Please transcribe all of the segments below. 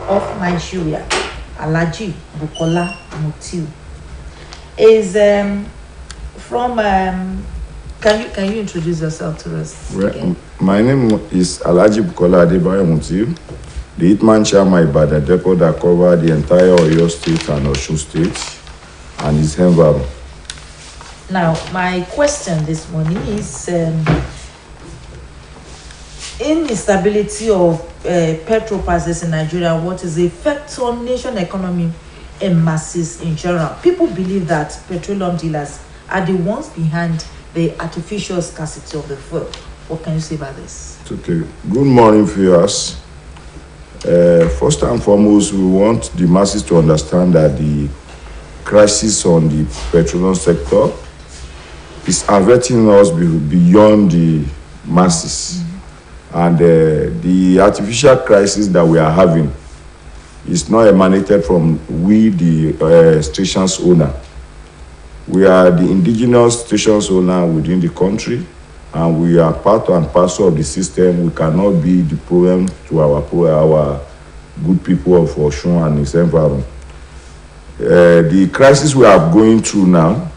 of Nigeria, Alhaji Bukola Mutiu, is from. Can you introduce yourself to us? Well, my name is Alhaji Bukola Mutiu, the Hitman Chairman by the depot that cover the entire Oyo State and Osun State and its environment. Now, my question this morning is instability of petrol prices in Nigeria. What is the effect on nation economy and masses in general? People believe that petroleum dealers are the ones behind the artificial scarcity of the fuel. What can you say about this? Okay. Good morning, viewers. First and foremost, we want the masses to understand that the crisis on the petroleum sector is averting us beyond the masses. And the artificial crisis that we are having is not emanated from we, the station's owner. We are the indigenous station's owner within the country, and we are part and parcel of the system. We cannot be the problem to our good people of Osun and its environment. The crisis we are going through now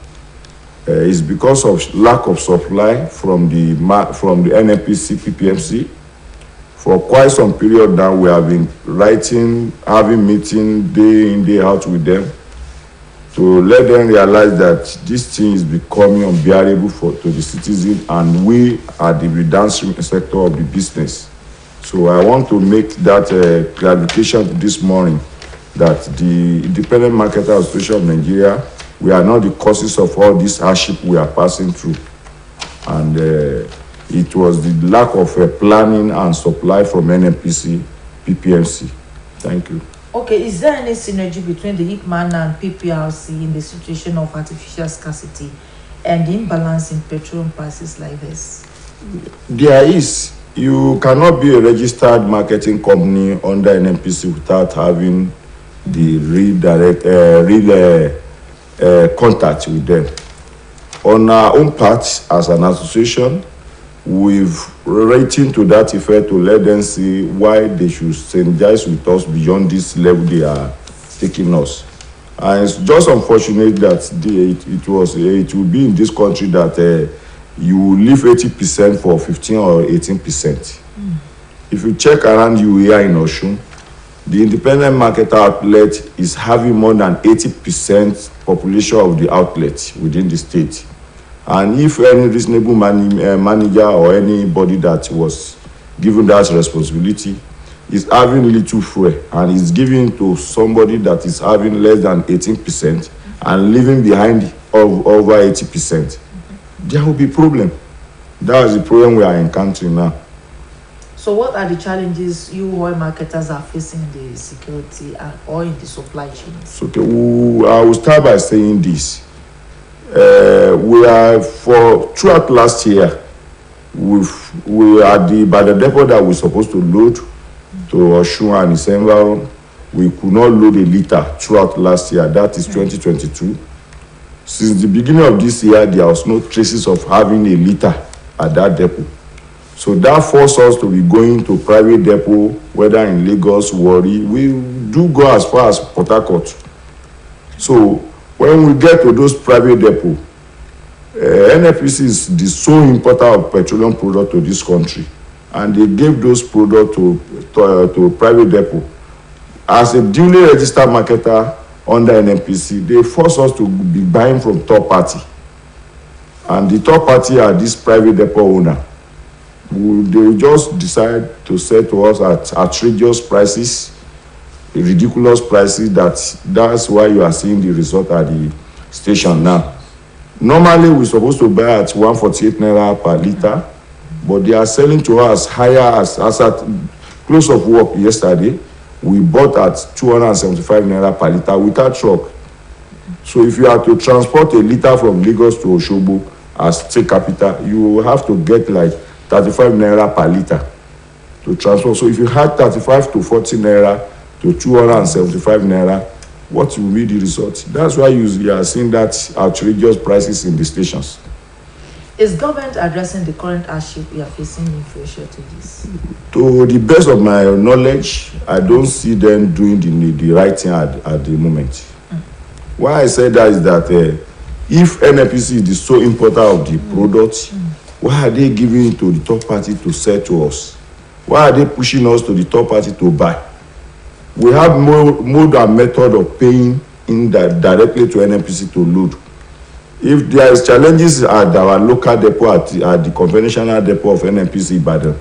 is because of lack of supply from the NNPC, PPMC. For quite some period now, we have been having meeting day in, day out with them to let them realize that this thing is becoming unbearable to the citizen, and we are the downstream sector of the business. So I want to make that clarification this morning that the Independent Marketer Association of Nigeria, we are not the causes of all this hardship we are passing through. And it was the lack of planning and supply from NNPC, PPMC. Thank you. Okay, is there any synergy between the Hitman and PPRC in the situation of artificial scarcity and the imbalance in petroleum prices like this? There is. You cannot be a registered marketing company under NNPC without having the real contact with them. On our own part, as an association, we've written to that effect to let them see why they should synergize with us beyond this level they are taking us. And it's just unfortunate that it will be in this country that you leave 80% for 15 or 18%. If you check around you here in Osun, the independent market outlet is having more than 80% population of the outlet within the state. And if any reasonable manager or anybody that was given that responsibility is having little fuel and is giving to somebody that is having less than 18% and leaving behind over 80%, there will be problem. That is the problem we are encountering now. So what are the challenges you oil marketers are facing in the security or in the supply chains? Okay, I will start by saying this. We are throughout last year, we are by the depot that we're supposed to load to Osun and its environment, we could not load a liter throughout last year. That is 2022. Since the beginning of this year, there was no traces of having a liter at that depot. So that forced us to be going to private depot, whether in Lagos, Warri. We do go as far as Port Harcourt. So when we get to those private depot, NNPC is the sole importer of petroleum product to this country, and they gave those products to private depot. As a duly registered marketer under NNPC, they force us to be buying from third party, and the third party are this private depot owner. They just decide to sell to us at outrageous prices, ridiculous prices. That's why you are seeing the result at the station now. Normally we're supposed to buy at 148 naira per liter, but they are selling to us higher as at close of work yesterday. We bought at 275 naira per liter without truck. So if you are to transport a liter from Lagos to Osogbo as state capital, you will have to get like 35 naira per liter to transport. So if you had 35 to 40 naira to 275 naira, what will be the result? That's why you are seeing that outrageous prices in the stations. Is government addressing the current hardship we are facing in fuel shortages? To the best of my knowledge, I don't see them doing the right thing at the moment. Why I say that is that if NNPC is the sole importer of the product, why are they giving it to the third party to sell to us? Why are they pushing us to the third party to buy? We have mode and method of paying in that directly to NNPC to load. If there is challenges at our local depot at the conventional depot of NNPC Ibadan,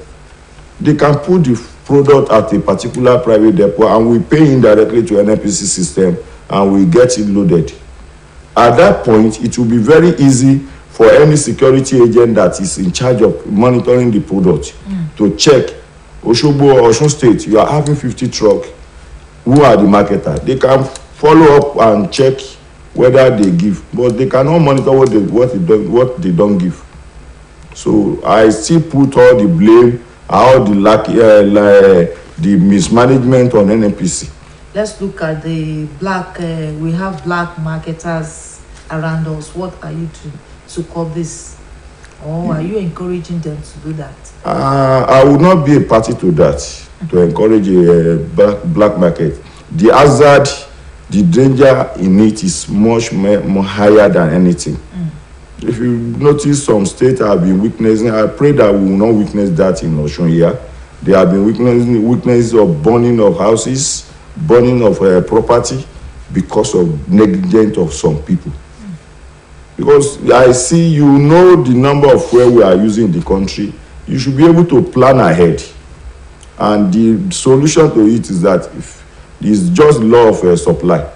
they can put the product at a particular private depot and we pay indirectly to NNPC system and we get it loaded. At that point, it will be very easy for any security agent that is in charge of monitoring the product to check. Osogbo or Osun State, you are having 50 trucks. Who are the marketer? They can follow up and check whether they give, but they cannot monitor what they don't give. So I still put all the blame, all the the mismanagement on NNPC. Let's look at the black. We have black marketers around us. What are you doing to curb this, or are you encouraging them to do that? I would not be a party to that, to encourage a black market. The hazard, the danger in it is much more higher than anything. If you notice, some states have been witnessing, I pray that we will not witness that in Osun here. They have been witnesses of burning of houses, burning of property because of negligence of some people. Because I see, you know, the number of fuel we are using in the country. You should be able to plan ahead. And the solution to it is that it's just law of supply.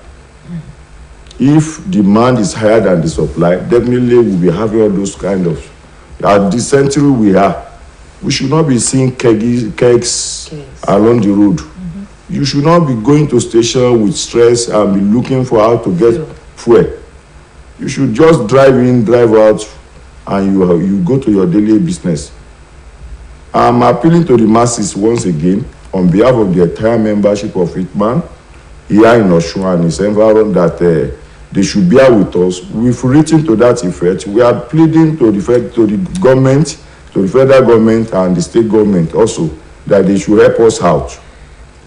If demand is higher than the supply, definitely we'll be having all those kind of. At the century we should not be seeing kegs along the road. You should not be going to station with stress and be looking for how to get fuel. You should just drive in, drive out, and you go to your daily business. I'm appealing to the masses once again on behalf of the entire membership of Hitman here in Osun and its environment that they should bear with us. We've written to that effect. We are pleading to the government, to the federal government and the state government also, that they should help us out.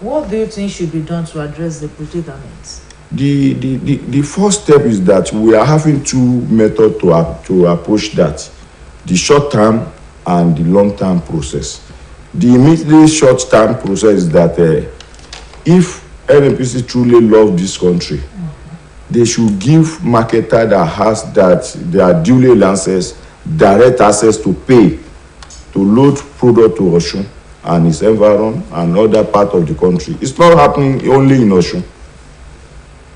What do you think should be done to address the predicament? The first step is that we are having two methods to approach that: the short term and the long term process. The immediately short term process is that if NNPC truly love this country, they should give marketer that they are duly licensed direct access to pay to load product to Osun and its environment and other part of the country. It's not happening only in Osun.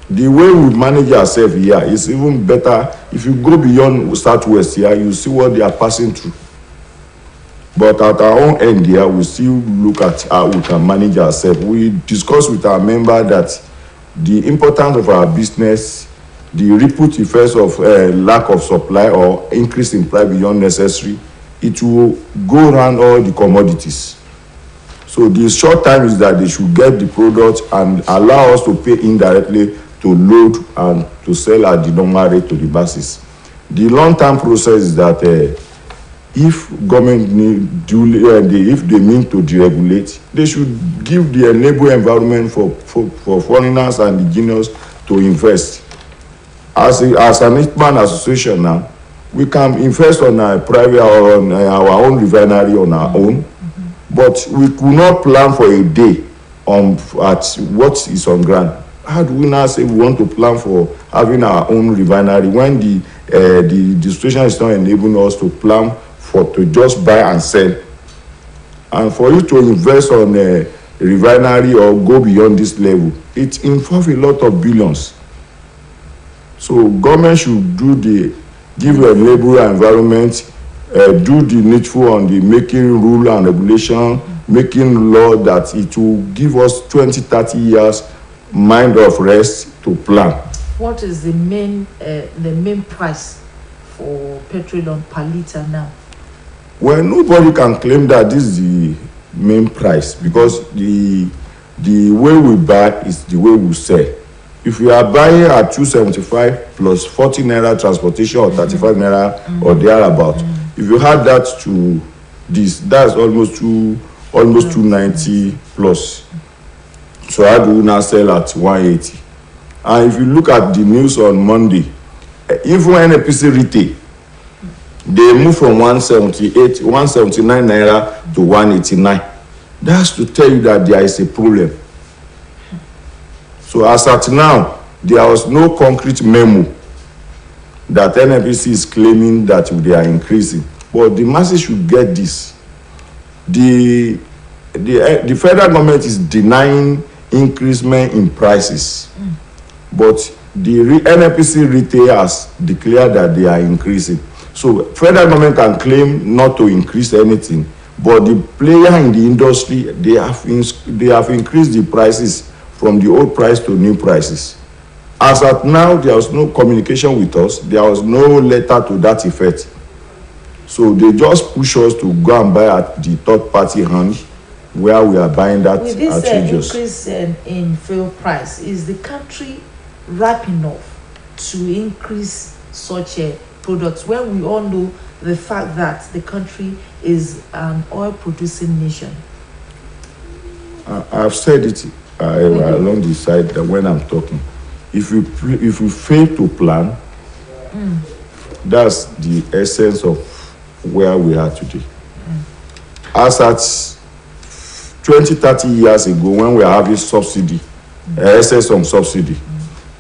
The way we manage ourselves here is even better. If you go beyond Southwest here, you see what they are passing through. But at our own end here, we still look at how we can manage ourselves. We discuss with our member that the importance of our business, the ripple effects of lack of supply or increase in price beyond necessary, it will go around all the commodities. So the short time is that they should get the product and allow us to pay indirectly to load and to sell at the normal rate to the masses. The long-term process is that if government if they mean to deregulate, they should give the enable environment for foreigners and indigenous to invest. As an Hitman association now, we can invest on a private or on our own refinery on our own, but we could not plan for a day at what is on ground. How do we now say we want to plan for having our own refinery when the situation is not enabling us to plan to just buy and sell? And for you to invest on a refinery or go beyond this level, it involves a lot of billions. So government should give a labor environment, do the needful on the making rule and regulation, making law that it will give us 20-30 years mind of rest to plan. What is the main price for petrol per liter now? Well, nobody can claim that this is the main price, because the way we buy is the way we sell. If you are buying at 275 plus 40 naira transportation or 35 naira or thereabout, If you add that to this, that's almost 290 plus. So how do we now sell at 180? And if you look at the news on Monday, even NPC retail, they move from 179 naira to 189. That's to tell you that there is a problem. So as at now, there was no concrete memo that NPC is claiming that they are increasing. But the masses should get this. The federal government is denying increasement in prices, but the NPC retailers declare that they are increasing. So federal government can claim not to increase anything, but the player in the industry, they have increased the prices from the old price to new prices. As at now, there was no communication with us. There was no letter to that effect. So they just push us to go and buy at the third party hand where we are buying that. With this increase in fuel price, is the country ripe enough to increase such a product when we all know the fact that the country is an oil producing nation? I've said it along the side that when I'm talking, if we fail to plan, that's the essence of where we are today. As at 20-30 years ago, when we are having subsidy, excess on subsidy,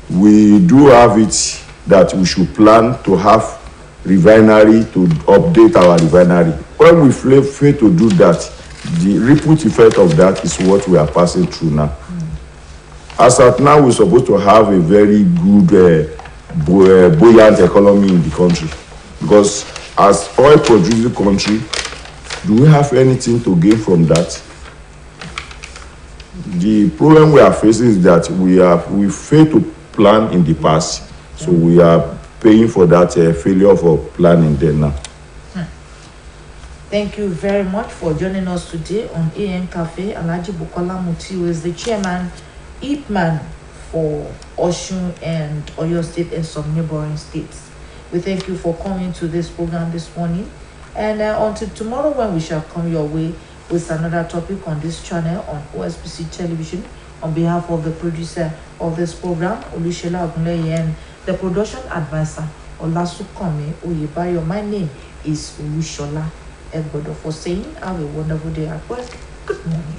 we do have it that we should plan to have refinery, to update our refinery. When we fail to do that, the ripple effect of that is what we are passing through now. As at now, we're supposed to have a very good, buoyant economy in the country, because as oil producing country, do we have anything to gain from that? The problem we are facing is that we failed to plan in the past, so we are paying for that failure for planning there now. Thank you very much for joining us today on AM Cafe. Alhaji Bukola Mutiu is the chairman, IPMAN for Osun and Oyo State and some neighboring states. We thank you for coming to this program this morning, and until tomorrow when we shall come your way with another topic on this channel on OSBC television. On behalf of the producer of this program, Olushela Ogunleye, and the production advisor, Olasukome Oyebayo, my name is Olushola Egbodo, for saying have a wonderful day at work. Good morning.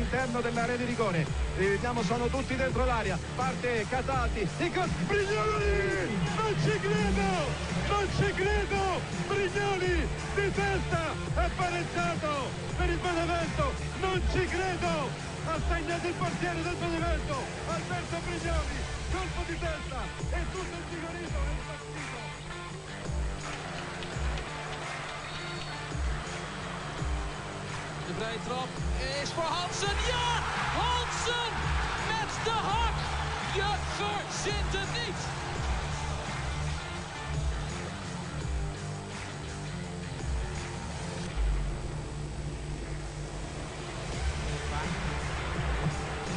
all'interno dell'area di rigore. Vediamo, sono tutti dentro l'area. Parte Catati, Brignoli! Non ci credo! Non ci credo! Brignoli di testa è pareggiato per il Benevento! Non ci credo! Ha segnato il portiere del Benevento, Alberto Brignoli, colpo di testa e tutto il vigorito è impazzito. De vrije trap is voor Hansen. Ja! Hansen met de hak! Je verzint het niet!